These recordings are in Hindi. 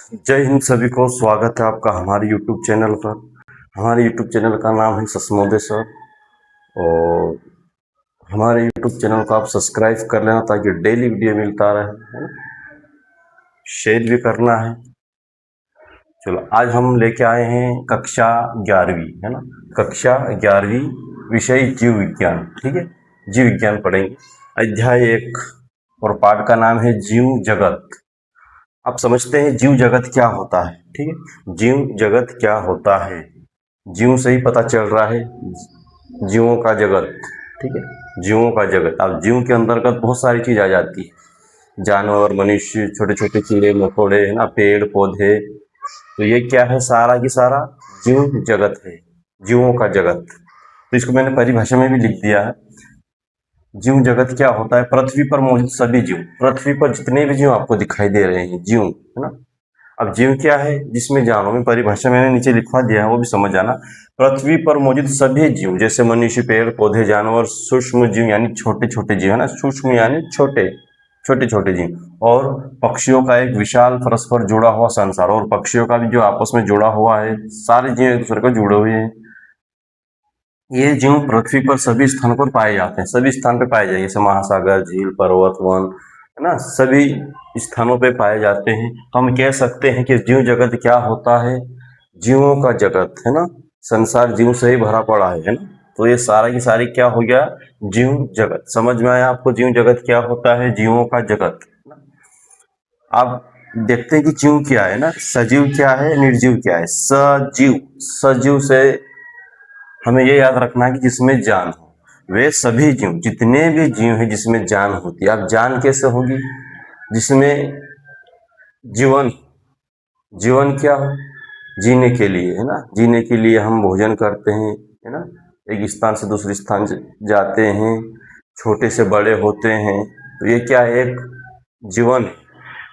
जय हिंद सभी को। स्वागत है आपका हमारे YouTube चैनल पर। हमारे YouTube चैनल का नाम है सस्मोदे सर। और हमारे YouTube चैनल को आप सब्सक्राइब कर लेना ताकि डेली वीडियो मिलता रहे, है ना। शेयर भी करना है। चलो, आज हम लेके आए हैं कक्षा 11वीं, है ना। कक्षा 11वीं, विषय जीव विज्ञान। ठीक है, जीव विज्ञान पढ़ेंगे। अध्याय 1 और पाठ का नाम है जीव जगत। आप समझते हैं जीव जगत क्या होता है। ठीक है, जीव जगत क्या होता है, जीव से ही पता चल रहा है। जीवों का जगत, ठीक है, जीवों का जगत। अब जीव के अंतर्गत बहुत सारी चीज आ जाती है, जानवर, मनुष्य, छोटे छोटे कीड़े मकोड़े, है ना, पेड़ पौधे। तो ये क्या है, सारा की सारा जीव जगत है, जीवों का जगत। तो इसको मैंने परिभाषा में भी लिख दिया है। जीव जगत क्या होता है, पृथ्वी पर मौजूद सभी जीव, पृथ्वी पर जितने भी जीव आपको दिखाई दे रहे हैं जीव, है ना। अब जीव क्या है, जिसमें जानो, में परिभाषा मैंने नीचे लिखवा दिया है, वो भी समझ जाना। पृथ्वी पर मौजूद सभी जीव, जैसे मनुष्य, पेड़ पौधे, जानवर, सूक्ष्म जीव यानी छोटे छोटे जीव, है ना, सूक्ष्म यानी छोटे छोटे छोटे जीव, और पक्षियों का एक विशाल परस्पर जुड़ा हुआ संसार। और पक्षियों का भी जो आपस में जुड़ा हुआ है, सारे जीव एक दूसरे को जुड़े हुए हैं। ये जीव पृथ्वी पर सभी स्थानों पर पाए जाते हैं, सभी स्थान पर पाए जाते हैं, जैसे महासागर, झील, पर्वत, वन, है ना, सभी स्थानों पे पाए जाते हैं। तो हम कह सकते हैं कि जीव जगत क्या होता है, जीवों का जगत, है ना। संसार जीव से ही भरा पड़ा है ना। तो ये सारा की सारी क्या हो गया, जीव जगत। समझ में आया आपको जीव जगत क्या होता है, जीवों का जगत। आप देखते हैं कि जीव क्या है ना, सजीव क्या है, निर्जीव क्या है। सजीव, सजीव से हमें ये याद रखना है कि जिसमें जान हो। वे सभी जीव, जितने भी जीव हैं जिसमें जान होती है। अब जान कैसे होगी, जिसमें जीवन, जीवन क्या हो, जीने के लिए, है ना। जीने के लिए हम भोजन करते हैं, है ना, एक स्थान से दूसरे स्थान जाते हैं, छोटे से बड़े होते हैं। तो ये क्या है, एक जीवन है।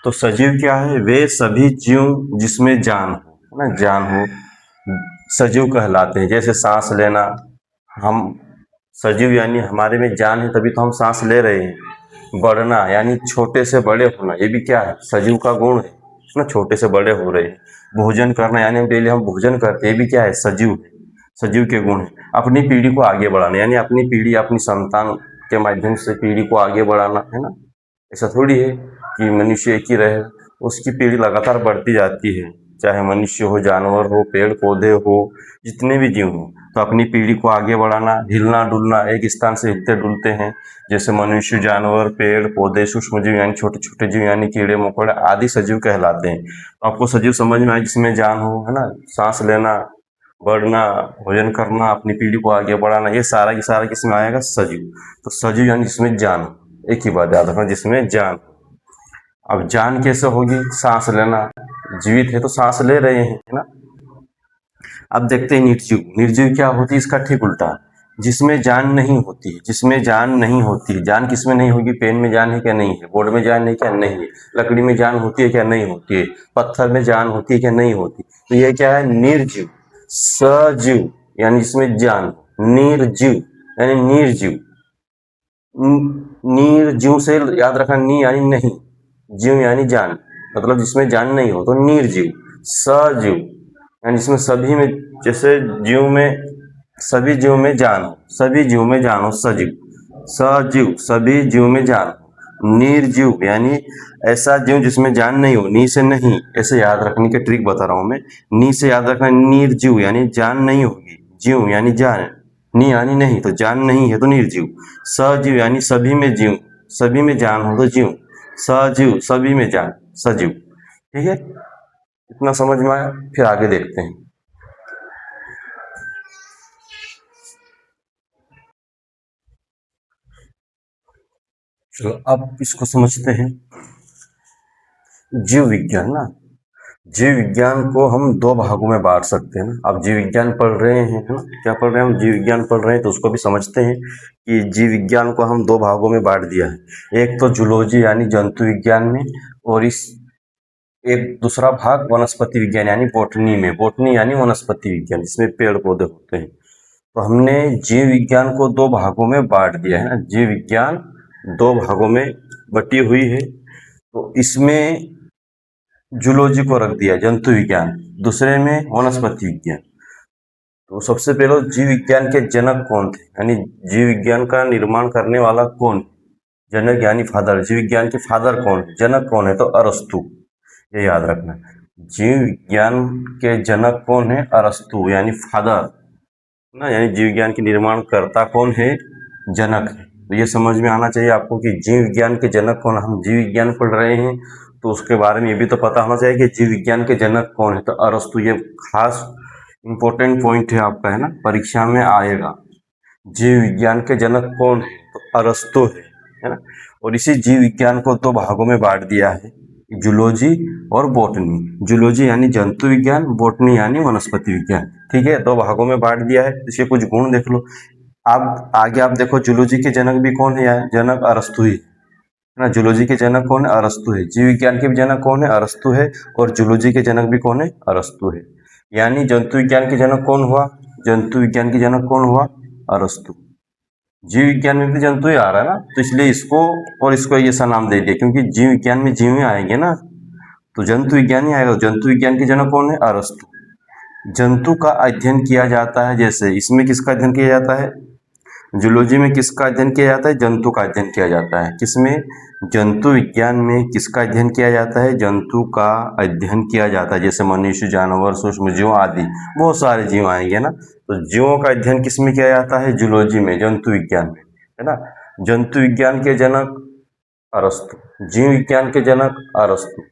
तो सजीव क्या है, वे सभी जीव जिसमें जान हो, है ना, जान हो, सजीव कहलाते हैं। जैसे सांस लेना, हम सजीव यानी हमारे में जान है, तभी तो हम सांस ले रहे हैं। बढ़ना यानी छोटे से बड़े होना, ये भी क्या है, सजीव का गुण है ना, छोटे से बड़े हो रहे हैं। भोजन करना यानी हम डेली हम भोजन करते हैं, ये भी क्या है, सजीव है, सजीव के गुण है। अपनी पीढ़ी को आगे बढ़ाना यानी अपनी पीढ़ी, अपनी संतान के माध्यम से पीढ़ी को आगे बढ़ाना, है ना। ऐसा थोड़ी है कि मनुष्य एक ही रहे, उसकी पीढ़ी लगातार बढ़ती जाती है, चाहे मनुष्य हो, जानवर हो, पेड़ पौधे हो, जितने भी जीव हो। तो अपनी पीढ़ी को आगे बढ़ाना, हिलना डुलना, एक स्थान से हिलते डुलते हैं, जैसे मनुष्य, जानवर, पेड़ पौधे, सूक्ष्म जीव यानी छोटे छोटे जीव यानी कीड़े मकोड़े आदि सजीव कहलाते हैं। तो आपको सजीव समझ में आए, जिसमें जान हो, है ना, सांस लेना, बढ़ना, भोजन करना, अपनी पीढ़ी को आगे बढ़ाना, ये सारा की सारा किसमें आएगा, सजीव। तो सजीव यानी जिसमें जान हो, एक ही बात याद रखना, जिसमें जान। अब जान कैसे होगी, सांस लेना, जीवित है तो सांस ले रहे हैं, है ना। अब देखते हैं निर्जीव। निर्जीव क्या होती है, इसका ठीक उल्टा, जिसमें जान नहीं होती है, जिसमें जान नहीं होती है। जान किसमें नहीं होगी, पेन में जान है क्या, नहीं है। बोर्ड में जान है क्या, नहीं है। लकड़ी में जान होती है क्या, नहीं होती है। पत्थर में जान होती है क्या, नहीं होती। तो ये क्या है, निर्जीव। सजीव यानी जिसमें जान, निर्जीव यानी निर्जीव। निर्जीव से याद रखना, नी यानी नहीं, जीव यानी जान, मतलब जिसमें जान नहीं हो तो निर्जीव। सजीव यानी जिसमें सभी में, जैसे जीव में, सभी जीव में जान हो, सभी जीव में जान हो, सजीव। सजीव सभी जीव में जान हो। निर्जीव यानी ऐसा जीव जिसमें जान नहीं हो, नी से नहीं, ऐसे याद रखने की ट्रिक बता रहा हूं मैं। नी से याद रखना, निर्जीव यानी जान नहीं होगी, जीव यानी जान, नी यानी नहीं, तो जान नहीं है तो निर्जीव। सजीव यानी सभी में जीव, सभी में जान हो तो जीव। सजीव सभी में जान, सजीव। ठीक है, इतना समझ में आया, फिर आगे देखते हैं। चलो अब इसको समझते हैं। जीव विज्ञान ना, जीव विज्ञान को हम दो भागों में बांट सकते हैं ना। अब जीव विज्ञान पढ़ रहे हैं, है ना, क्या पढ़ रहे हैं हम, जीव विज्ञान पढ़ रहे हैं, तो उसको भी समझते हैं कि जीव विज्ञान को हम दो भागों में बांट दिया है। एक तो जूलॉजी यानी जंतु विज्ञान में, और इस एक दूसरा भाग वनस्पति विज्ञान यानी बॉटनी में। बॉटनी यानी वनस्पति विज्ञान, जिसमें पेड़ पौधे होते हैं। तो हमने जीव विज्ञान को दो भागों में बांट दिया है ना। जीव विज्ञान दो भागों में बटी हुई है। तो इसमें जूलॉजी को रख दिया, जंतु विज्ञान, दूसरे में वनस्पति विज्ञान। तो सबसे पहले जीव विज्ञान के जनक कौन थे, यानी जीव विज्ञान का निर्माण करने वाला कौन, जनक यानी फादर, जीव विज्ञान के फादर कौन, जनक कौन है, तो अरस्तु, ये याद रखना। जीव विज्ञान के जनक कौन है, अरस्तु यानी फादर ना, यानी जीव विज्ञान के निर्माण करता कौन है, जनक है। तो ये समझ में आना चाहिए आपको कि जीव विज्ञान के जनक कौन। हम जीव विज्ञान पढ़ रहे हैं तो उसके बारे में ये भी तो पता होना चाहिए कि जीव विज्ञान के जनक कौन है, तो अरस्तु। ये खास इंपॉर्टेंट पॉइंट है आपका, है ना, परीक्षा में आएगा। जीव विज्ञान के जनक कौन है, तो अरस्तु है ना। और इसी जीव विज्ञान को दो भागों में बांट दिया है, जूलॉजी और बॉटनी। जूलॉजी यानी जंतु विज्ञान, बॉटनी यानी वनस्पति विज्ञान। ठीक है, दो भागों में बांट दिया है। इसके कुछ गुण देख लो। आप आगे आप देखो, जूलॉजी के जनक भी कौन है यार, जनक अरस्तु ही है ना। जूलॉजी के जनक कौन है, अरस्तु है। जीव विज्ञान के भी जनक कौन है, अरस्तु है। और जूलॉजी के जनक भी कौन है, अरस्तु है। यानी जंतु विज्ञान के जनक कौन हुआ, जंतु विज्ञान के जनक कौन हुआ, अरस्तु। जीव विज्ञान में भी जंतु ही आ रहा है ना, तो इसलिए इसको और इसको ऐसा नाम दे दिया, क्योंकि जीव विज्ञान में जीव ही आएंगे ना, तो जंतु विज्ञान ही आएगा। जंतु विज्ञान के जनक कौन है, अरस्तु। जंतु का अध्ययन किया जाता है, जैसे इसमें किसका अध्ययन किया जाता है, जूलॉजी में किसका अध्ययन किया जाता है, जंतु का अध्ययन किया जाता है। किसमें, जंतु विज्ञान में किसका अध्ययन किया जाता है, जंतु का अध्ययन किया जाता है। जैसे मनुष्य, जानवर, सूक्ष्म जीव आदि बहुत सारे जीव आएंगे ना, तो जीवों का अध्ययन किसमें किया जाता है, जूलॉजी में, जंतु विज्ञान में, है ना। जंतु विज्ञान के जनक अरस्तु, जीव विज्ञान के जनक अरस्तु।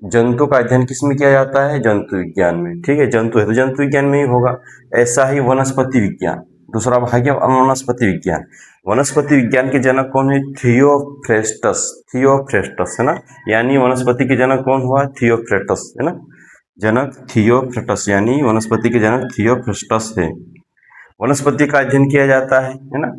जंतु का अध्ययन किसमें किया जाता है, जंतु विज्ञान में। ठीक है, जंतु है तो जंतु विज्ञान में ही होगा। ऐसा ही वनस्पति विज्ञान, दूसरा भाग है वनस्पति विज्ञान। वनस्पति विज्ञान के जनक कौन है, थियोफ्रेस्टस। थियोफ्रेस्टस है ना, यानी वनस्पति के जनक कौन हुआ, थियोफ्रेस्टस है ना। जनक थियोफ्रेस्टस यानी वनस्पति के जनक थियोफ्रेस्टस है। वनस्पति का अध्ययन किया जाता है ना।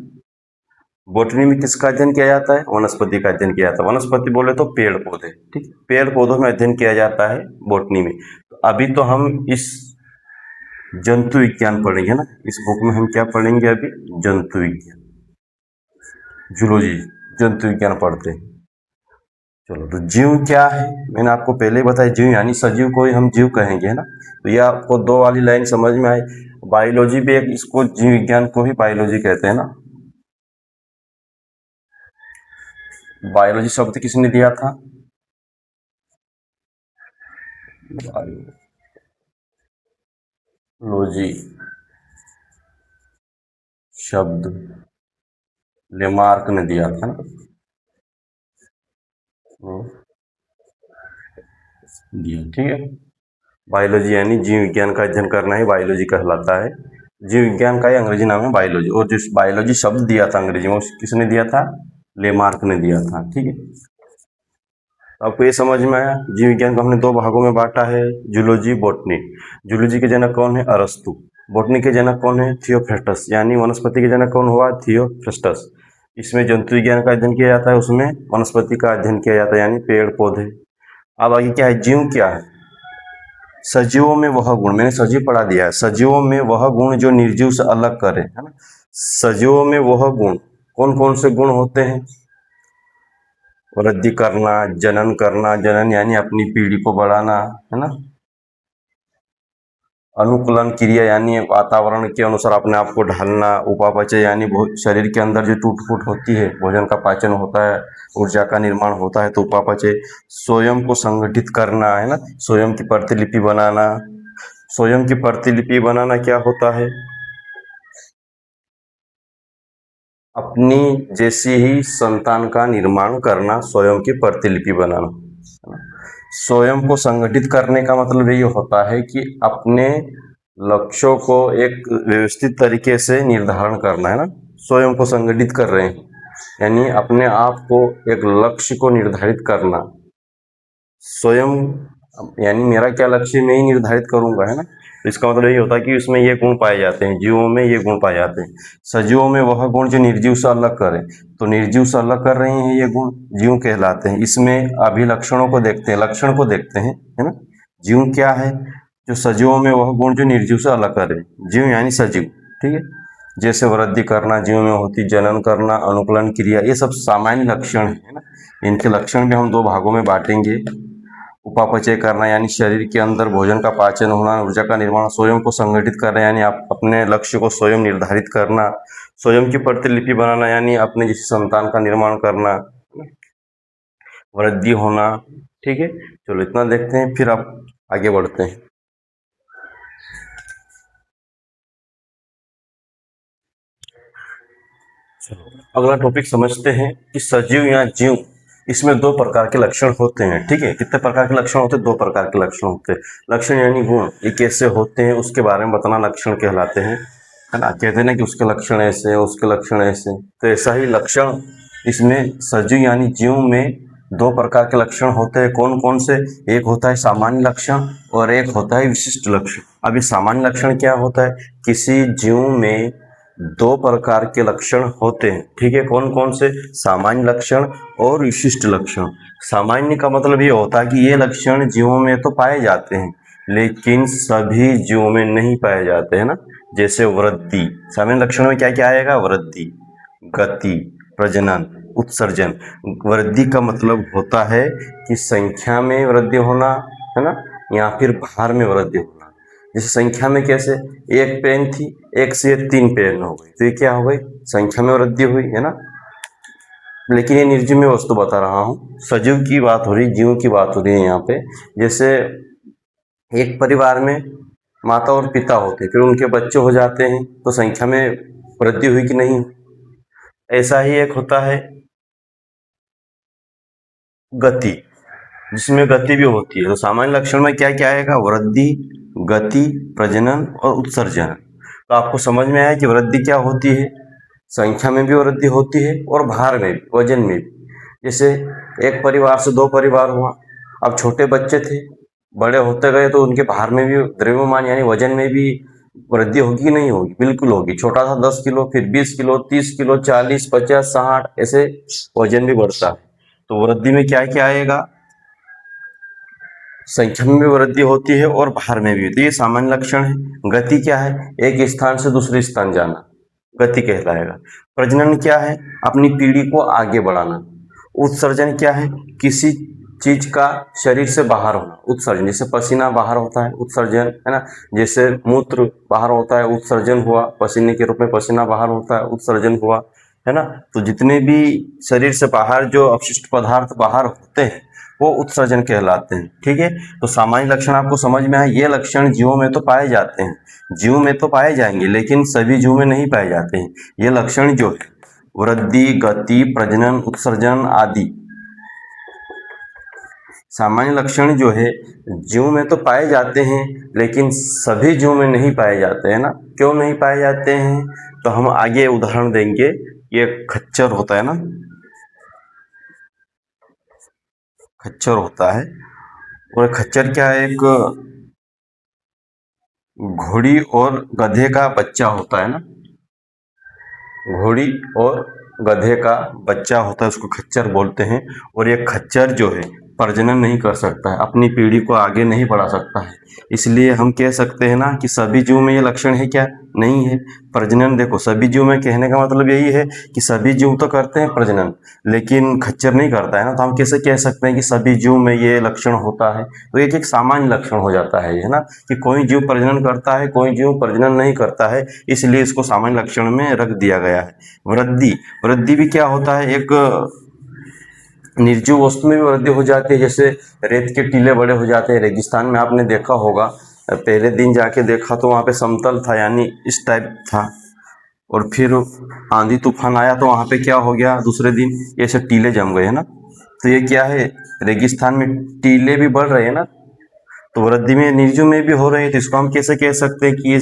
बॉटनी में किसका अध्ययन किया जाता है, वनस्पति का अध्ययन किया जाता है। वनस्पति बोले तो पेड़ पौधे, ठीक, पेड़ पौधों में अध्ययन किया जाता है बॉटनी में। तो अभी तो हम इस जंतु विज्ञान पढ़ेंगे ना, इस बुक में हम क्या पढ़ेंगे अभी, जंतु विज्ञान, जूलॉजी, जंतु विज्ञान पढ़ते हैं। चलो, तो जीव क्या है, मैंने आपको पहले ही बताया, जीव यानी सजीव को ही हम जीव कहेंगे, है ना। तो ये आपको दो वाली लाइन समझ में आई। बायोलॉजी भी एक, इसको जीव विज्ञान को ही बायोलॉजी कहते हैं ना। बायोलॉजी शब्द किसने दिया था, बायोलॉजी शब्द लेमार्क ने दिया था ना, दिया, ठीक है। बायोलॉजी यानी जीव विज्ञान का अध्ययन करना ही बायोलॉजी कहलाता है। जीव विज्ञान का ही अंग्रेजी नाम है बायोलॉजी। और जिस बायोलॉजी शब्द दिया था अंग्रेजी में, किसने दिया था, लेमार्क ने दिया था। ठीक है, आपको ये समझ में आया। जीव विज्ञान को हमने दो भागों में बांटा है, जूलॉजी, बॉटनी। जूलॉजी के जनक कौन है, अरस्तु। बॉटनी के जनक कौन है, थियोफ्रेस्टस, यानी वनस्पति के जनक कौन हुआ, थियोफ्रेस्टस। इसमें जंतु विज्ञान का अध्ययन किया जाता है, उसमें वनस्पति का अध्ययन किया जाता है, यानी पेड़ पौधे। अब आगे क्या है, जीव क्या है, सजीवों में वह गुण, मैंने सजीव पढ़ा दिया है, सजीवों में वह गुण जो निर्जीव से अलग करे, है ना। सजीवों में वह गुण, कौन कौन से गुण होते हैं, वृद्धि करना, जनन करना, जनन यानी अपनी पीढ़ी को बढ़ाना, है ना। अनुकूलन क्रिया यानी वातावरण के अनुसार अपने आप को ढालना। उपापचय यानी शरीर के अंदर जो टूट फूट होती है, भोजन का पाचन होता है, ऊर्जा का निर्माण होता है, तो उपापचय। स्वयं को संगठित करना, है ना, स्वयं की प्रतिलिपि बनाना। स्वयं की प्रतिलिपि बनाना क्या होता है, अपनी जैसी ही संतान का निर्माण करना, स्वयं की प्रतिलिपि बनाना। स्वयं को संगठित करने का मतलब ये होता है कि अपने लक्ष्यों को एक व्यवस्थित तरीके से निर्धारण करना, है ना। स्वयं को संगठित कर रहे हैं यानी अपने आप को एक लक्ष्य को निर्धारित करना। स्वयं यानी मेरा क्या लक्ष्य मैं ही निर्धारित करूंगा, है ना। तो इसका मतलब ये होता है कि उसमें ये गुण पाए जाते हैं, जीवों में ये गुण पाए जाते हैं। सजीवों में वह गुण जो निर्जीव से अलग करें, तो निर्जीव से अलग कर रहे हैं ये गुण, जीव कहलाते हैं। इसमें अभिलक्षणों को देखते हैं, लक्षण को देखते हैं, है ना। जीव क्या है, जो सजीवों में वह गुण जो निर्जीव से अलग करे, जीव यानी सजीव, ठीक है। जैसे वृद्धि करना जीव में होती, जनन करना, अनुकूलन क्रिया, ये सब सामान्य लक्षण है ना। इनके लक्षण भी हम दो भागों में बांटेंगे, उपापचय करना यानी शरीर के अंदर भोजन का पाचन होना, ऊर्जा का निर्माण, स्वयं को संगठित करना यानी आप अपने लक्ष्य को स्वयं निर्धारित करना, स्वयं की प्रतिलिपि बनाना यानी अपने जैसे संतान का निर्माण करना, वृद्धि होना। ठीक है, चलो इतना देखते हैं, फिर आप आगे बढ़ते हैं। चलो अगला टॉपिक समझते हैं कि सजीव या जीव, इसमें दो प्रकार के लक्षण होते हैं। ठीक है, कितने प्रकार के लक्षण होते हैं? दो प्रकार के लक्षण होते हैं। लक्षण यानी गुण, ये कैसे होते हैं उसके बारे में बताना लक्षण कहलाते हैं, है ना। कहते हैं ना कि उसके लक्षण ऐसे हैं, उसके लक्षण ऐसे, तो ऐसा ही लक्षण इसमें सजीव यानी जीव में दो प्रकार के लक्षण होते हैं। कौन कौन से? एक होता है सामान्य लक्षण और एक होता है विशिष्ट लक्षण। अब ये सामान्य लक्षण क्या होता है? किसी जीव में दो प्रकार के लक्षण होते हैं। ठीक है, कौन कौन से? सामान्य लक्षण और विशिष्ट लक्षण। सामान्य का मतलब ये होता है कि ये लक्षण जीवों में तो पाए जाते हैं लेकिन सभी जीवों में नहीं पाए जाते हैं ना। जैसे वृद्धि, सामान्य लक्षण में क्या क्या आएगा? वृद्धि, गति, प्रजनन, उत्सर्जन। वृद्धि का मतलब होता है कि संख्या में वृद्धि होना, है ना, या फिर भार में वृद्धि होना। जैसे संख्या में कैसे? एक पेन थी, एक से 3 पेन हो गई, तो ये क्या हो गई? संख्या में वृद्धि हुई, है ना। लेकिन ये निर्जीव में वस्तु बता रहा हूँ, सजीव की बात हो रही, जीव की बात हो रही है यहाँ पे। जैसे एक परिवार में माता और पिता होते हैं, फिर उनके बच्चे हो जाते हैं, तो संख्या में वृद्धि हुई कि नहीं? ऐसा ही एक होता है गति, जिसमें गति भी होती है। तो सामान्य लक्षण में क्या क्या आएगा? वृद्धि, गति, प्रजनन और उत्सर्जन। तो आपको समझ में आया कि वृद्धि क्या होती है? संख्या में भी वृद्धि होती है और भार में भी, वजन में भी। जैसे एक परिवार से दो परिवार हुआ, अब छोटे बच्चे थे, बड़े होते गए तो उनके भार में भी, द्रव्यमान यानी वजन में भी वृद्धि होगी कि नहीं होगी? बिल्कुल होगी। छोटा था 10 किलो, फिर 20 किलो, 30 किलो, 40, 50, 60, ऐसे वजन भी बढ़ता है। तो वृद्धि में क्या क्या आएगा? संख्या में भी वृद्धि होती है और भार में भी। तो ये सामान्य लक्षण है। गति क्या है? एक स्थान से दूसरे स्थान जाना, गति कहलाएगा। प्रजनन क्या है? अपनी पीढ़ी को आगे बढ़ाना। उत्सर्जन क्या है? किसी चीज का शरीर से बाहर होना, उत्सर्जन। जैसे पसीना बाहर होता है, उत्सर्जन, है ना। जैसे मूत्र बाहर होता है, उत्सर्जन हुआ। पसीने के रूप में पसीना बाहर होता है, उत्सर्जन हुआ, है ना। तो जितने भी शरीर से बाहर जो अपशिष्ट पदार्थ बाहर होते हैं वो उत्सर्जन कहलाते हैं। ठीक है, तो सामान्य लक्षण आपको समझ में आए। ये लक्षण जीवों में तो पाए जाते हैं, जीव में तो पाए जाएंगे लेकिन सभी जीव में नहीं पाए जाते हैं। ये लक्षण जो है वृद्धि, गति, प्रजनन, उत्सर्जन आदि सामान्य लक्षण जो है जीव में तो पाए जाते हैं लेकिन सभी जीव में नहीं पाए जाते हैं ना। क्यों नहीं पाए जाते हैं? तो हम आगे उदाहरण देंगे। ये खच्चर होता है ना, खच्चर होता है, और खच्चर क्या है? एक घोड़ी और गधे का बच्चा होता है ना। घोड़ी और गधे का बच्चा होता है, उसको खच्चर बोलते हैं। और ये खच्चर जो है प्रजनन नहीं कर सकता है, अपनी पीढ़ी को आगे नहीं बढ़ा सकता है। इसलिए हम कह सकते हैं ना कि सभी जीव में ये लक्षण है क्या? नहीं है। प्रजनन देखो, सभी जीव में कहने का मतलब यही है कि सभी जीव तो करते हैं प्रजनन, लेकिन खच्चर नहीं करता है ना। तो हम कैसे कह सकते हैं कि सभी जीव में ये लक्षण होता है? तो एक एक सामान्य लक्षण हो जाता है, है ना, कि कोई जीव प्रजनन करता है, कोई जीव प्रजनन नहीं करता है, इसलिए इसको सामान्य लक्षण में रख दिया गया है। वृद्धि, वृद्धि भी क्या होता है? एक निर्जीव वस्तु में भी वृद्धि हो जाती है। जैसे रेत के टीले बड़े हो जाते हैं। रेगिस्तान में आपने देखा होगा, पहले दिन जाके देखा तो वहाँ पे समतल था, यानी इस टाइप था, और फिर आंधी तूफान आया तो वहाँ पे क्या हो गया? दूसरे दिन ये सब टीले जम गए, है ना। तो ये क्या है? रेगिस्तान में टीले भी बढ़ रहे हैं ना। तो वृद्धि में निर्जीव में भी हो रहे हैं। तो इसको हम कैसे कह सकते हैं कि ये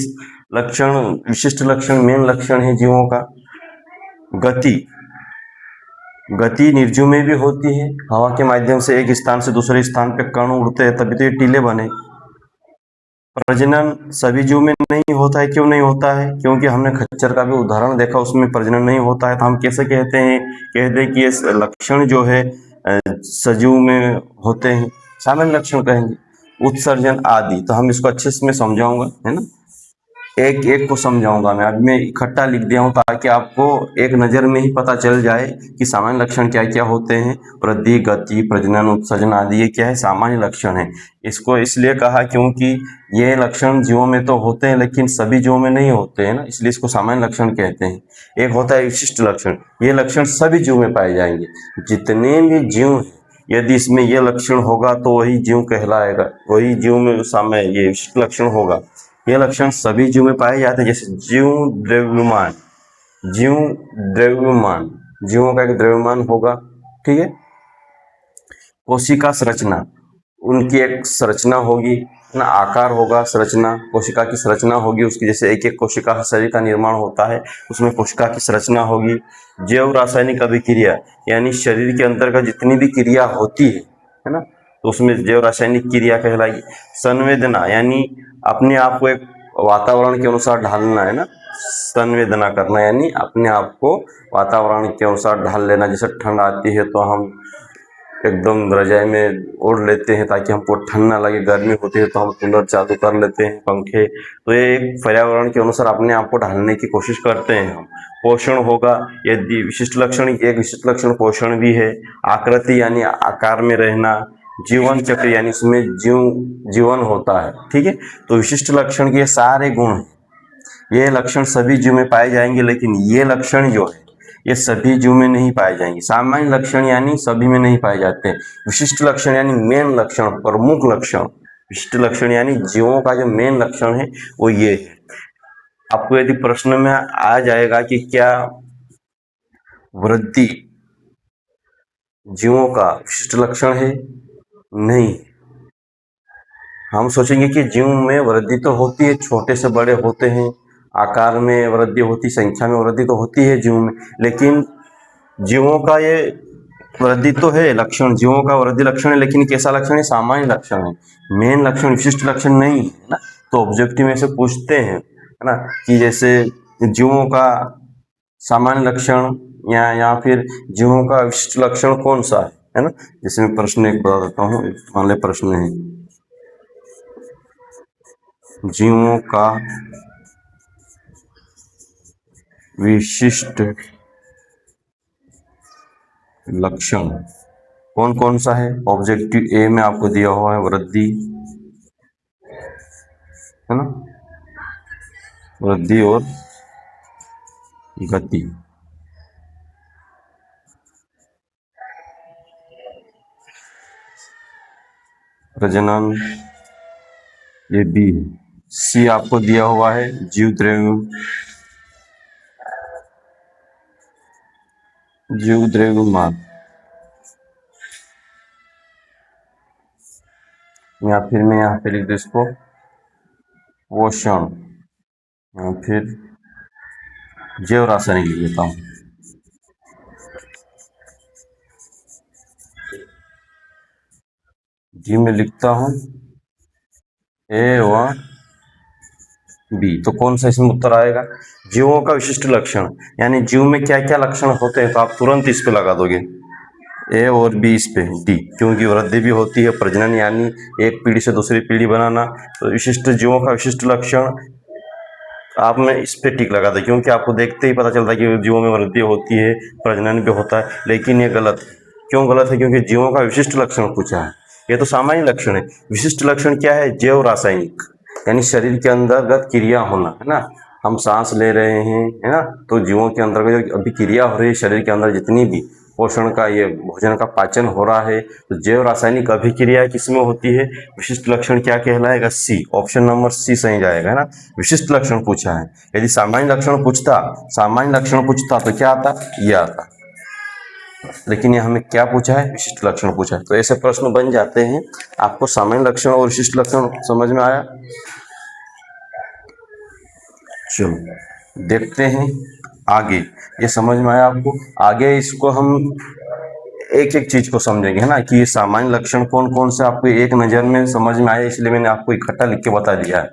लक्षण विशिष्ट लक्षण, मेन लक्षण है जीवों का। गति, गति निर्जीव में भी होती है। हवा के माध्यम से एक स्थान से दूसरे स्थान पे कण उड़ते हैं, तभी तो ये टीले बने। प्रजनन सभी जीव में नहीं होता है। क्यों नहीं होता है? क्योंकि हमने खच्चर का भी उदाहरण देखा, उसमें प्रजनन नहीं होता है। तो हम कैसे कहते हैं? कहते हैं कि ये लक्षण जो है सजीव में होते हैं, सामान्य लक्षण कहेंगे। उत्सर्जन आदि, तो हम इसको अच्छे से मैं समझाऊंगा, है ना। एक एक को समझाऊंगा मैं। अब मैं इकट्ठा लिख दिया हूँ ताकि आपको एक नज़र में ही पता चल जाए कि सामान्य लक्षण क्या क्या होते हैं। वृद्धि, गति, प्रजनन, उत्सर्जन आदि ये क्या है, सामान्य लक्षण है। इसको इसलिए कहा क्योंकि ये लक्षण जीवों में तो होते हैं लेकिन सभी जीवों में नहीं होते हैं ना, इसलिए इसको सामान्य लक्षण कहते हैं। एक होता है विशिष्ट लक्षण, ये लक्षण सभी जीव में पाए जाएंगे। जितने भी जीव हैं, यदि इसमें ये लक्षण होगा तो वही जीव कहलाएगा, वही जीव में सामने ये विशिष्ट लक्षण होगा। ये लक्षण सभी जीव में पाए जाते हैं, जैसे जीव द्रव्यमान, जीव द्रव्यमान, जीवों का एक द्रव्यमान होगा, ठीक है। कोशिका संरचना, उनकी एक संरचना होगी ना, आकार होगा, संरचना, कोशिका की संरचना होगी उसकी, जैसे एक एक कोशिका शरीर का निर्माण होता है, उसमें कोशिका की संरचना होगी। जैव रासायनिक अभिक्रिया, यानी शरीर के अंतर्गत जितनी भी क्रिया होती है ना, तो उसमें जैव रासायनिक क्रिया कहलाएगी। संवेदना, यानी अपने आप को एक वातावरण के अनुसार ढालना है ना, संवेदना करना यानी अपने आप को वातावरण के अनुसार ढाल लेना। जैसे ठंड आती है तो हम एकदम रजाई में ओढ़ लेते हैं ताकि हमको ठंड ना लगे, गर्मी होती है तो हम कूलर चालू कर लेते हैं, पंखे। तो ये एक पर्यावरण के अनुसार अपने आप को ढालने की कोशिश करते हैं हम। पोषण होगा, यदि विशिष्ट लक्षण, एक विशिष्ट लक्षण पोषण भी है। आकृति यानी आकार में रहना। जीवन चक्र यानी इसमें जीवन होता है, ठीक है। तो विशिष्ट लक्षण के सारे गुण हैं, ये लक्षण सभी जीव में पाए जाएंगे, लेकिन ये लक्षण जो है ये सभी जीव में नहीं पाए जाएंगे। सामान्य लक्षण यानी सभी में नहीं पाए जाते। विशिष्ट लक्षण यानी मेन लक्षण, प्रमुख लक्षण। विशिष्ट लक्षण यानी जीवों का जो मेन लक्षण है वो ये है। आपको यदि प्रश्न में आ जाएगा कि क्या वृद्धि जीवों का विशिष्ट लक्षण है, नहीं। हम सोचेंगे कि जीव में वृद्धि तो होती है, छोटे से बड़े होते हैं, आकार में वृद्धि होती, संख्या में वृद्धि तो होती है जीव में, लेकिन जीवों का ये वृद्धि तो है लक्षण, जीवों का वृद्धि लक्षण है, लेकिन कैसा लक्षण है, सामान्य लक्षण है, मेन लक्षण, विशिष्ट लक्षण नहीं है ना। तो ऑब्जेक्टिव में से पूछते हैं है ना, कि जैसे जीवों का सामान्य लक्षण या फिर जीवों का विशिष्ट लक्षण कौन सा है ना। जैसे मैं प्रश्न एक बता देता हूँ, मान लें प्रश्न है जीवों का विशिष्ट लक्षण कौन कौन सा है। ऑब्जेक्टिव ए में आपको दिया हुआ है वृद्धि, है ना, वृद्धि और गति। प्रजनन ये बी है। सी आपको दिया हुआ है जीव द्रव्यमान, या फिर मैं यहाँ पे लिख दूँ इसको पोषण, या फिर जैव रासायनिक लिख देता हूँ। जी में लिखता हूँ ए व बी, तो कौन सा इसमें उत्तर आएगा, जीवों का विशिष्ट लक्षण, यानी जीव में क्या क्या लक्षण होते हैं, तो आप तुरंत इस पे लगा दोगे ए और बी, इस पे डी, क्योंकि वृद्धि भी होती है, प्रजनन यानी एक पीढ़ी से दूसरी पीढ़ी बनाना। तो विशिष्ट जीवों का विशिष्ट लक्षण आप में इस पे टिक लगा दें, क्योंकि आपको देखते ही पता चलता है कि जीवों में वृद्धि होती है, प्रजनन भी होता है, लेकिन ये गलत है। क्यों गलत है, क्योंकि जीवों का विशिष्ट लक्षण पूछा है, ये तो सामान्य लक्षण है। विशिष्ट लक्षण क्या है, जैव रासायनिक, यानी शरीर के अंतर्गत क्रिया होना, है ना। हम सांस ले रहे हैं, है ना, तो जीवों के अंतर्गत जो अभी क्रिया हो रही है शरीर के अंदर, जितनी भी पोषण का, ये भोजन का पाचन हो रहा है, तो जैव रासायनिक अभिक्रिया किसमें होती है। विशिष्ट लक्षण क्या कहलाएगा, सी, ऑप्शन नंबर सी सही जाएगा, है ना। विशिष्ट लक्षण पूछा है, यदि सामान्य लक्षण पूछता तो क्या आता, ये आता, लेकिन ये हमें क्या पूछा है, विशिष्ट लक्षण पूछा है। तो ऐसे प्रश्न बन जाते हैं। आपको सामान्य लक्षण और विशिष्ट लक्षण समझ में आया। चलो देखते हैं आगे, ये समझ में आया आपको। आगे इसको हम एक एक चीज को समझेंगे, है ना, कि ये सामान्य लक्षण कौन कौन से आपको एक नजर में समझ में आए, इसलिए मैंने आपको इकट्ठा लिख के बता दिया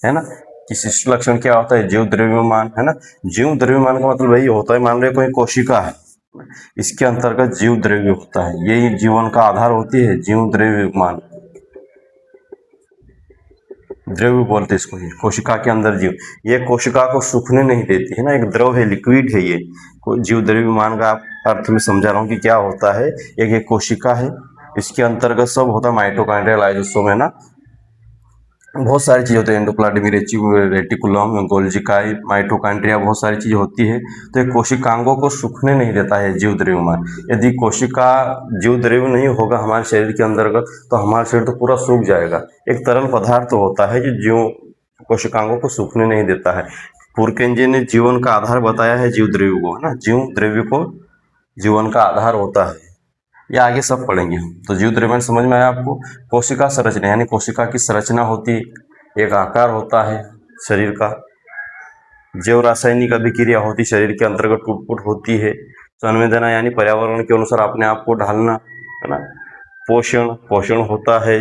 है ना। कि विशिष्ट लक्षण क्या होता है, जीव द्रव्यमान, है ना। जीव द्रव्यमान का मतलब वही होता है, मान लो कोई कोशिका है, इसके अंतर्गत जीव द्रव्य होता है, यही जीवन का आधार होती है, जीव द्रव्यमान। द्रव्य बोलते इसको, ये कोशिका के अंदर जीव, ये कोशिका को सूखने नहीं देती है ना, एक द्रव है, लिक्विड है ये। जीव द्रव्यमान का आप अर्थ में समझा रहा हूँ कि क्या होता है। एक कोशिका है, इसके अंतर्गत सब होता है, माइटोकॉन्ड्रिया, लाइसोसोम, है ना, बहुत सारी चीज़ होती है, एंडोप्लाज्मिक रेटिकुलम, गोल्जिकाई, माइटोकॉन्ड्रिया, बहुत सारी चीज़ होती है। तो ये कोशिकांगों को सूखने नहीं देता है जीव द्रव्यमान। यदि कोशिका जीव द्रव्य नहीं होगा हमारे शरीर के अंतर्गत तो हमारा शरीर तो पूरा सूख जाएगा। एक तरल पदार्थ तो होता है जो जीव कोशिकांगों को सूखने नहीं देता है। पुरकेंजी ने जीवन का आधार बताया है जीव द्रव्य को, है ना, जीव द्रव्य को जीवन का आधार होता है। ये आगे सब पढ़ेंगे हम। तो जीव द्रव्यमान समझ में आया आपको। कोशिका संरचना यानी कोशिका की संरचना होती, एक आकार होता है शरीर का। जैव रासायनिक अभिक्रिया होती, शरीर के अंतर्गत टूट-फूट होती है। संवेदना यानी पर्यावरण के अनुसार अपने आप को ढालना, है ना। पोषण, पोषण होता है।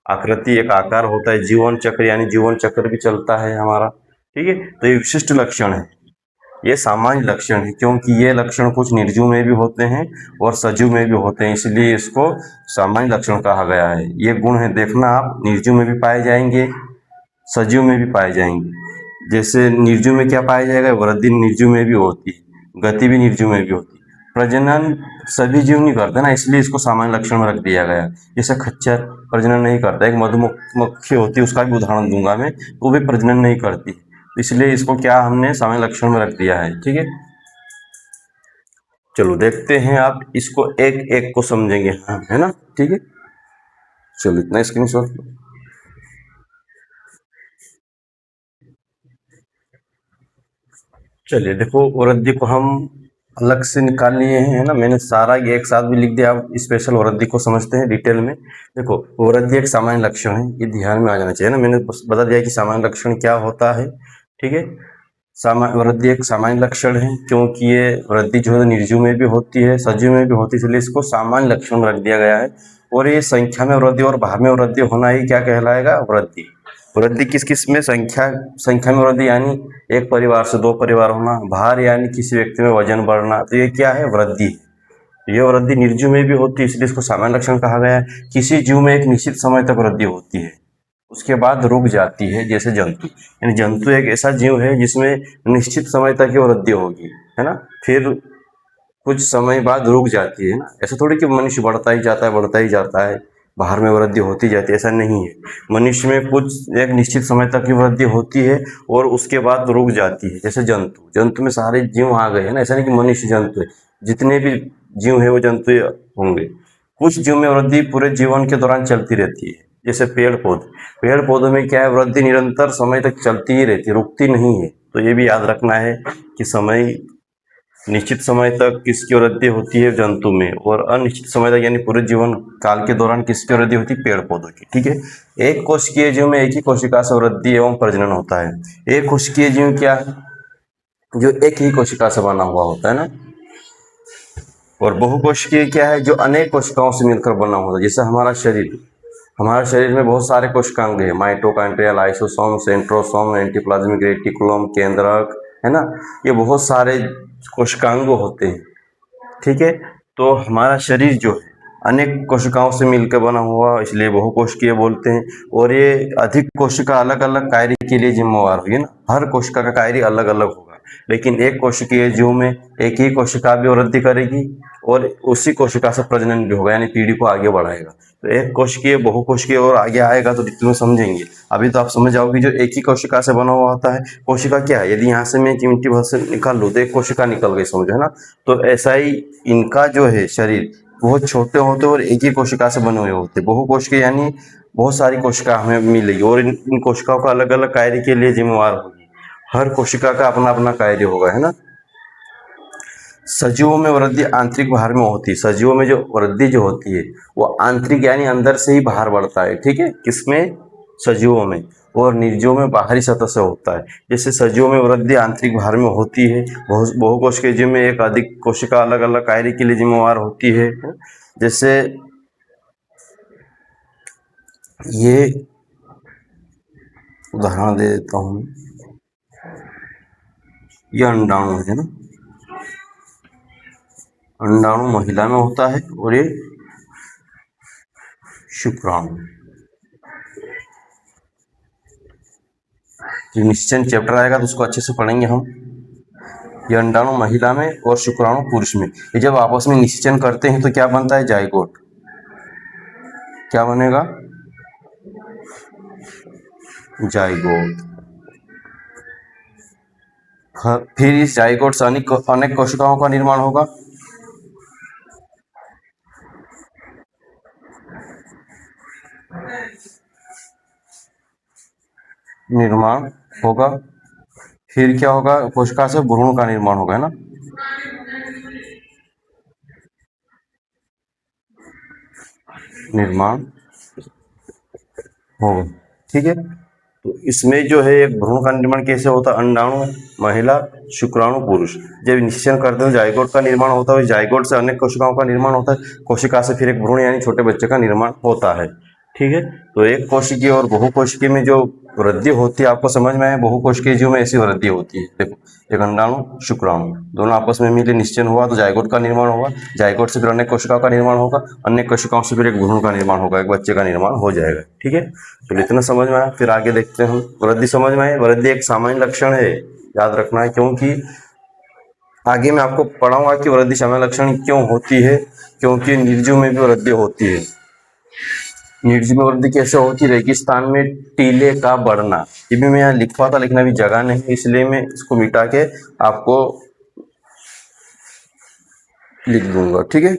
आकृति, एक आकार होता है। जीवन चक्र यानी जीवन चक्र भी चलता है हमारा, ठीक है। तो ये विशिष्ट लक्षण है, ये सामान्य लक्षण है, क्योंकि ये लक्षण कुछ निर्जीव में भी होते हैं और सजीव में भी होते हैं, इसलिए इसको सामान्य लक्षण कहा गया है। ये गुण है, देखना आप, निर्जीव में भी पाए जाएंगे, सजीव में भी पाए जाएंगे। जैसे निर्जीव में क्या पाया जाएगा, वृद्धि निर्जीव में भी होती है, गति भी निर्जीव में भी होती है, प्रजनन सभी जीव नहीं करते ना, इसलिए इसको सामान्य लक्षण में रख दिया गया। जैसे खच्चर प्रजनन नहीं करता, एक मधुमक्खी होती है, उसका भी उदाहरण दूंगा मैं, वो भी प्रजनन नहीं करती, इसलिए इसको क्या हमने सामान्य लक्षण में रख दिया है, ठीक है। चलो देखते हैं, आप इसको एक एक को समझेंगे, हाँ, है ना, ठीक है। चलो इतना स्क्रीनशॉट। चलिए देखो, वृद्धि को हम अलग से निकाल लिए हैं, है ना, मैंने सारा ये एक साथ भी लिख दिया। आप स्पेशल वृद्धि को समझते हैं डिटेल में। देखो, वृद्धि एक सामान्य लक्षण है, ये ध्यान में आ जाना चाहिए ना, मैंने बता दिया कि सामान्य लक्षण क्या होता है, ठीक है। वृद्धि एक सामान्य लक्षण है, क्योंकि ये वृद्धि जो है निर्जीव में भी होती है, सजीव में भी होती है, इसलिए इसको सामान्य लक्षण में रख दिया गया है। और ये संख्या में वृद्धि और भार में वृद्धि होना ही क्या कहलाएगा, वृद्धि। वृद्धि किस किस में, संख्या, संख्या में वृद्धि यानी एक परिवार से दो परिवार होना, भार यानी किसी व्यक्ति में वजन बढ़ना, तो ये क्या है, वृद्धि। ये वृद्धि निर्जीव में भी होती है, इसलिए इसको सामान्य लक्षण कहा गया है। किसी जीव में एक निश्चित समय तक वृद्धि होती है, उसके बाद रुक जाती है, जैसे जंतु, यानी जंतु एक ऐसा जीव है जिसमें निश्चित समय तक ही वृद्धि होगी, है ना, फिर कुछ समय बाद रुक जाती है ना। ऐसा थोड़ी कि मनुष्य बढ़ता ही जाता है, बढ़ता ही जाता है, बाहर में वृद्धि होती जाती है, ऐसा नहीं है। मनुष्य में कुछ एक निश्चित समय तक की वृद्धि होती है और उसके बाद रुक जाती है, जैसे जंतु। जंतु में सारे जीव आ गए हैं ना, ऐसा नहीं कि मनुष्य जंतु है, जितने भी जीव है वो जंतु होंगे। कुछ जीव में वृद्धि पूरे जीवन के दौरान चलती रहती है, जैसे पेड़ पौधे। पेड़ पौधों में क्या है, वृद्धि निरंतर समय तक चलती ही रहती है, रुकती नहीं है। तो ये भी याद रखना है कि समय, निश्चित समय तक किसकी वृद्धि होती है, जंतु में, और अनिश्चित समय तक यानी पूरे जीवन काल के दौरान किसकी वृद्धि होती है, पेड़ पौधों की, ठीक है। एक कोशिकीय जीव में एक ही कोशिका से वृद्धि एवं प्रजनन होता है। एक कोशिकीय जीव क्या है, जो एक ही कोशिका से बना हुआ होता है ना। और बहुकोशिकीय क्या है, जो अनेक कोशिकाओं से मिलकर बना होता है, जैसे हमारा शरीर। हमारे शरीर में बहुत सारे कोशिकांग हैं, माइटोकॉन्ड्रिया, लाइसोसोम, सेंट्रोसोम, एंटीप्लाज्मिक रेटिकुलम, केंद्रक, है ना, ये बहुत सारे कोशिकांग होते हैं, ठीक है। तो हमारा शरीर जो है अनेक कोशिकाओं से मिलकर बना हुआ, इसलिए बहुकोशिकीय बोलते हैं। और ये अधिक कोशिका अलग अलग कार्य के लिए जिम्मेवार होगी ना, हर कोशिका का कार्य अलग अलग होगा, लेकिन एक कोशिकीय जीव में एक ही कोशिका भी वृद्धि करेगी और उसी कोशिका से प्रजनन भी होगा, यानी पीढ़ी को आगे बढ़ाएगा। तो एक कोशिकीय, बहुकोशिकीय और आगे आएगा तो डिटेल में समझेंगे। अभी तो आप समझ जाओगे जो एक ही कोशिका से बना हुआ होता है। कोशिका क्या है, यदि यहाँ से मैं चिमटी भर से निकाल लूँ तो एक कोशिका निकल गई, समझो, है ना। तो ऐसा ही इनका जो है शरीर बहुत छोटे होते और एक ही कोशिका से बने हुए होते। बहुकोशिकीय यानी बहुत सारी कोशिका हमें मिलेगी और इन कोशिकाओं का अलग अलग कार्य के लिए जिम्मेवार होगी। हर कोशिका का अपना अपना कार्य होगा, है ना। सजीवों में वृद्धि आंतरिक बाहर में होती है। सजीवों में जो वृद्धि जो होती है वो आंतरिक यानी अंदर से ही बाहर बढ़ता है, ठीक है, किसमें, सजीवों में। और निर्जीवों में बाहरी सतह से होता है। जैसे सजीवों में वृद्धि आंतरिक बाहर में होती है, बहुकोशिकीय जीव में एक अधिक कोशिका अलग अलग कार्य के लिए जिम्मेवार होती है। जैसे ये उदाहरण दे देता हूँ, ये अंडाणु है ना, अंडाणु महिला में होता है और ये शुक्राणु। जो निश्चय चैप्टर आएगा तो उसको अच्छे से पढ़ेंगे हम। ये अंडाणु महिला में और शुक्राणु पुरुष में, ये जब आपस में निश्चय करते हैं तो क्या बनता है? जाइगोट। क्या बनेगा? जाइगोट। फिर इस जाइगोट से अनेक कोशिकाओं का निर्माण होगा। निर्माण होगा। फिर क्या होगा? कोशिका से भ्रूण का निर्माण होगा, है ना। निर्माण होगा, ठीक है। तो इसमें जो है एक भ्रूण का निर्माण कैसे होता है? अंडाणु महिला, शुक्राणु पुरुष। जब निश्चय करते हैं जाइगोट का निर्माण होता है, जाइगोट से अनेक कोशिकाओं का निर्माण होता है, कोशिका से फिर एक भ्रूण यानी छोटे बच्चे का निर्माण होता है, ठीक है। तो एक कोशिकीय और बहुकोशिकीय में जो वृद्धि होती है, आपको समझ में आए? बहुकोशिकीय जीव में ऐसी वृद्धि होती है। देखो, एक अंडाणु शुक्राणु दोनों आपस में मिले निश्चय हुआ तो जाइगोट का निर्माण होगा, जाइगोट से फिर अनेक कोशिकाओं का निर्माण होगा, अनेक कोशिकाओं से फिर एक भ्रूण का निर्माण होगा, एक बच्चे का निर्माण हो जाएगा, ठीक है। तो इतना समझ में आया। फिर आगे देखते हैं हम। वृद्धि समझ में आए? वृद्धि एक सामान्य लक्षण है, याद रखना है, क्योंकि आगे मैं आपको पढ़ाऊंगा कि वृद्धि सामान्य लक्षण क्यों होती है, क्योंकि निर्जीव में भी वृद्धि होती है। निर्जीव में वृद्धि कैसे होती है? रेगिस्तान में टीले का बढ़ना। ये भी मैं यहाँ लिखवा था लेकिन अभी जगह नहीं, इसलिए मैं इसको मिटा के आपको लिख दूंगा, ठीक है।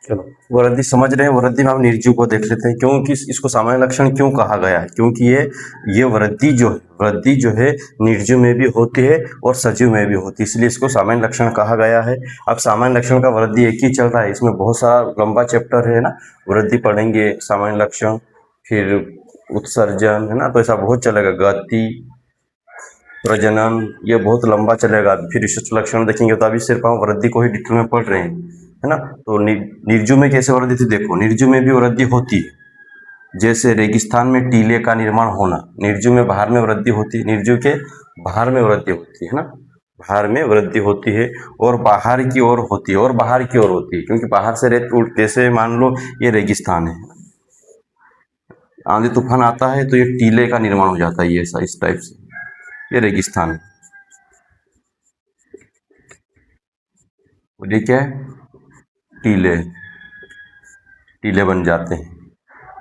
चलो, वृद्धि समझ रहे हैं। वृद्धि में हम निर्जीव को देख लेते हैं, क्योंकि इसको सामान्य लक्षण क्यों कहा गया है? क्योंकि ये वृद्धि जो है निर्जीव में भी होती है और सजीव में भी होती है, इसलिए इसको सामान्य लक्षण कहा गया है। अब सामान्य लक्षण का वृद्धि एक ही चल रहा है, इसमें बहुत सारा लंबा चैप्टर है ना। वृद्धि पढ़ेंगे, सामान्य लक्षण, फिर उत्सर्जन, है ना। तो ऐसा बहुत चलेगा। गति, प्रजनन, ये बहुत लंबा चलेगा। फिर विशिष्ट लक्षण देखेंगे। तो अभी सिर्फ हम वृद्धि को ही डिटेल में पढ़ रहे हैं, है ना। तो निर्जीव में कैसे वृद्धि थी? देखो, निर्जीव में भी वृद्धि होती है। जैसे रेगिस्तान में टीले का निर्माण होना, निर्जीव में बाहर में वृद्धि होती है, निर्जीव के बाहर में वृद्धि होती है ना, बाहर में वृद्धि होती है। और बाहर की ओर होती है, और बाहर की ओर होती है, क्योंकि बाहर से रेत उड़, जैसे मान लो ये रेगिस्तान है, आंधी तूफान आता है तो ये टीले का निर्माण हो जाता है, ये ऐसा इस टाइप से। ये रेगिस्तान है, ये क्या है? टीले, टीले बन जाते हैं।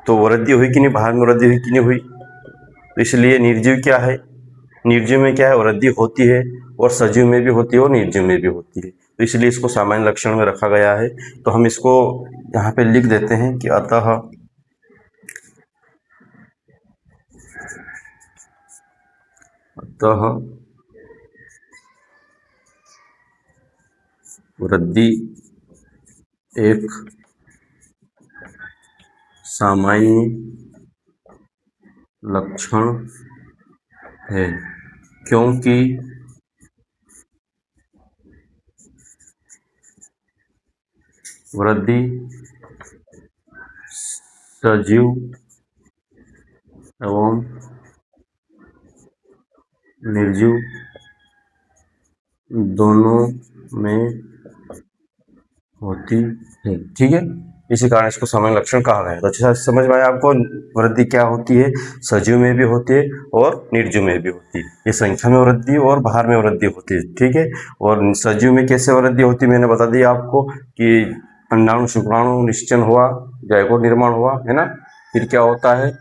तो वृद्धि हुई कि नहीं? बाहर में वृद्धि हुई कि नहीं हुई? तो इसलिए निर्जीव क्या है? निर्जीव में क्या है? वृद्धि होती है, और सजीव में भी होती है और निर्जीव में भी होती है। तो इसलिए इसको सामान्य लक्षण में रखा गया है। तो हम इसको यहाँ पे लिख देते हैं कि अतः वृद्धि एक सामान्य लक्षण है, क्योंकि वृद्धि सजीव एवं निर्जीव दोनों में होती है, ठीक है। इसी कारण इसको सामान्य लक्षण कहा गया है। तो अच्छा समझ में आया आपको? वृद्धि क्या होती है? सजीव में भी होती है और निर्जीव में भी होती है। ये संख्या में वृद्धि और बाहर में वृद्धि होती है, ठीक है। और सजीव में कैसे वृद्धि होती है मैंने बता दिया आपको कि अंडाणु शुक्राणु निश्चय हुआ, जाइगोट निर्माण हुआ, है ना। फिर क्या होता है?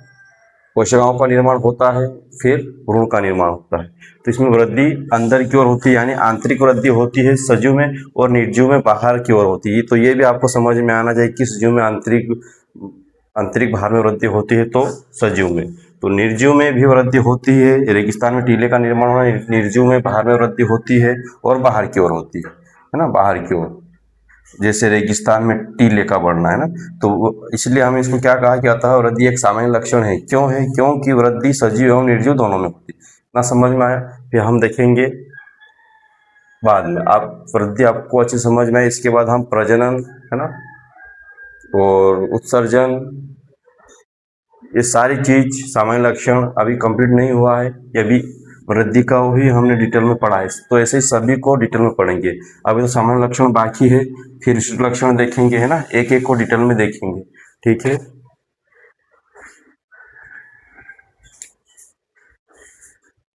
कोशिकाओं का निर्माण होता है, फिर भ्रूण का निर्माण होता है। तो इसमें वृद्धि अंदर की ओर होती है, यानी आंतरिक वृद्धि होती है सजीव में, और निर्जीव में बाहर की ओर होती है। तो ये भी आपको समझ में आना चाहिए कि सजीव में आंतरिक बाहर में वृद्धि होती है, तो सजीव में। तो निर्जीव में भी वृद्धि होती है, रेगिस्तान में टीले का निर्माण होना, निर्जीव में बाहर में वृद्धि होती है और बाहर की ओर होती है ना, बाहर की ओर। जैसे रेगिस्तान में टीले का बढ़ना, है ना। तो इसलिए हमें इसको क्या कहा कि अतः वृद्धि एक सामान्य लक्षण है। क्यों है? क्योंकि वृद्धि सजीव एवं निर्जीव दोनों में होती है। ना समझ में आया? फिर हम देखेंगे बाद में। आप वृद्धि आपको अच्छी समझ में आए, इसके बाद हम प्रजनन, है ना, और उत्सर्जन, ये सारी चीज सामान्य लक्षण अभी कंप्लीट नहीं हुआ है, ये भी वृद्धि का ही हमने डिटेल में पढ़ा है। तो ऐसे ही सभी को डिटेल में पढ़ेंगे। अभी तो सामान्य लक्षण बाकी है, फिर लक्षण देखेंगे, है ना, एक एक को डिटेल में देखेंगे, ठीक है।